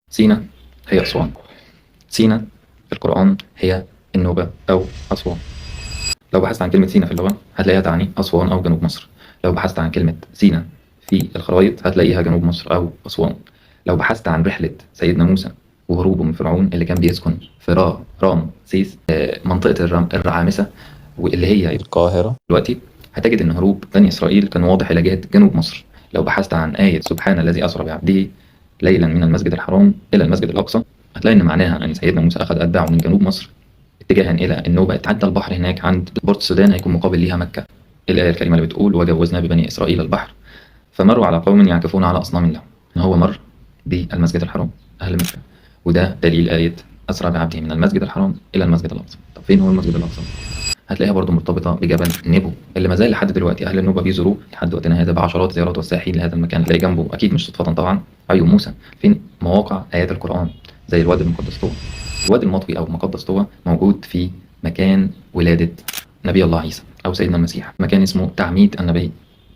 سينا هي أسوان. سينا في القرآن هي النوبة أو أسوان. لو بحثت عن كلمة سينا في اللغة هتلاقيها تعني أسوان أو جنوب مصر. لو بحثت عن كلمة سينا في الخرائط هتلاقيها جنوب مصر أو أسوان. لو بحثت عن رحلة سيدنا موسى وهروبه من فرعون اللي كان بيسكن في رام سيس، منطقة الرعامسة، واللي هي القاهرة دلوقتي، هتجد إن هروب بني إسرائيل كان واضح إلى جهة جنوب مصر. لو بحثت عن آية سبحان الذي أسرى بعبده ليلا من المسجد الحرام إلى المسجد الأقصى، هتلاقي إن معناها أن سيدنا موسى أخذ أتباعه من جنوب مصر اتجاها إلى النوبة، اتعدى البحر هناك عند بورت السودان، هيكون مقابل ليها مكة. الآية الكريمة اللي بتقول وجوزنا ببني إسرائيل البحر فمروا على قوم يعكفون على أصنام لهم. إن هو مر بالمسجد الحرام أهل مكة، وده دليل آية أسرى بعبده من المسجد الحرام إلى المسجد الأقصى. طب فين هو المسجد الأقصى؟ هتلاقيها برضو مرتبطة بجبل نيبو اللي ما زال لحد دلوقتي أهل النوبة بيزوروه لحد وقتنا هذا بعشرات زيارات والسائحين لهذا المكان. هتلاقي جنبه أكيد مش صدفة طبعا عيون موسى. فين مواقع آيات القرآن زي الوادي المقدس طوى. الوادي المطوي أو مقدس طوى موجود في مكان ولادة نبي الله عيسى أو سيدنا المسيح، مكان اسمه تعميد النبي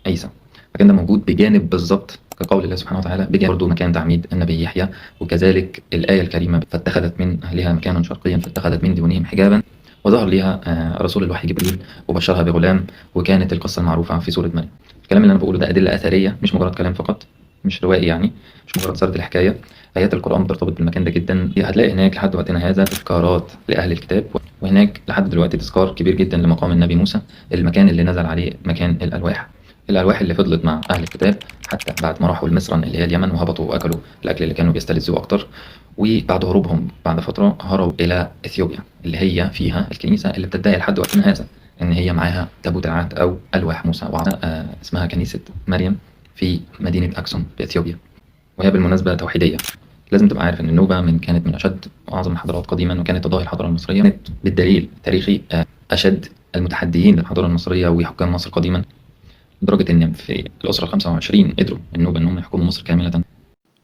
عيسى. المكان ده موجود بجانب بالظبط كقول الله سبحانه وتعالى بجانب برضه مكان تعميد النبي يحيى. وكذلك الآية الكريمة فاتخذت من أهلها مكانا شرقيا فاتخذت من دونهم حجابا وظهر لها رسول الوحي جبريل وبشرها بغلام، وكانت القصة المعروفة في سورة مريم. الكلام اللي أنا بقوله ده أدلة أثرية مش مجرد كلام فقط، مش روائي يعني، مش مجرد سرد الحكاية. آيات القرآن بترتبط بالمكان ده جدا. هتلاقي هناك لحد وقتنا هذا تذكارات لأهل الكتاب، وهناك لحد دلوقتي تذكار كبير جدا لمقام النبي موسى، المكان اللي نزل عليه مكان الألواح اللي فضلت مع أهل الكتاب حتى بعد ما راحوا لمصر اللي هي اليمن وهبطوا وأكلوا الأكل اللي كانوا بيستلذوه أكتر. وبعد هروبهم بعد فترة هربوا إلى إثيوبيا اللي هي فيها الكنيسة اللي بتدعي لحد وقتنا هذا إن هي معاها تابوت العهد أو ألواح موسى وعصا، اسمها كنيسة مريم في مدينة أكسوم في إثيوبيا، وهي بالمناسبة توحيدية. لازم تبقى عارف إن النوبة كانت من أشد وأعظم الحضارات قديما، وكانت تضاهي الحضارة المصرية، كانت بالدليل تاريخي أشد المتحديين للحضارة المصرية وحكام مصر قديما، لدرجة إن في الأسرة 25 قدروا النوبة إنهم يحكموا مصر كاملة.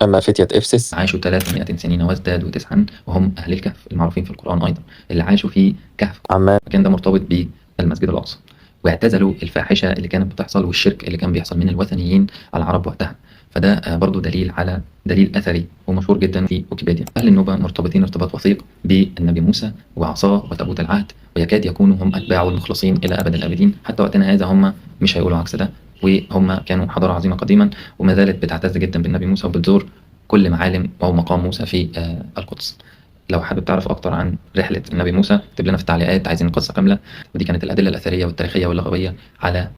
أما فتية إفسس عاشوا 300 سنين وازدادوا 9 وهم أهل الكهف المعروفين في القرآن أيضا، اللي عاشوا في كهف عمان. المكان ده مرتبط بالمسجد الأقصى، واعتزلوا الفاحشة اللي كانت بتحصل والشرك اللي كان بيحصل من الوثنيين على العرب وقتها. فده برضو دليل على دليل أثري ومشهور جدا في ويكيبيديا. أهل النوبة مرتبطين ارتباط وثيق بالنبي موسى وعصاه وتابوت العهد، ويكاد يكونوا هم أتباعه المخلصين إلى أبد الآبدين. حتى وقتنا هذا هم مش هيقولوا عكس ده، وهم كانوا حضارة عظيمة قديما وما زالت بتعتز جدا بالنبي موسى وبتزور كل معالم أو مقام موسى في القدس. لو حابب تعرف أكتر عن رحلة النبي موسى اكتب لنا في التعليقات، عايزين القصة كاملة. ودي كانت الأدلة الأثرية والتاريخية واللغوية على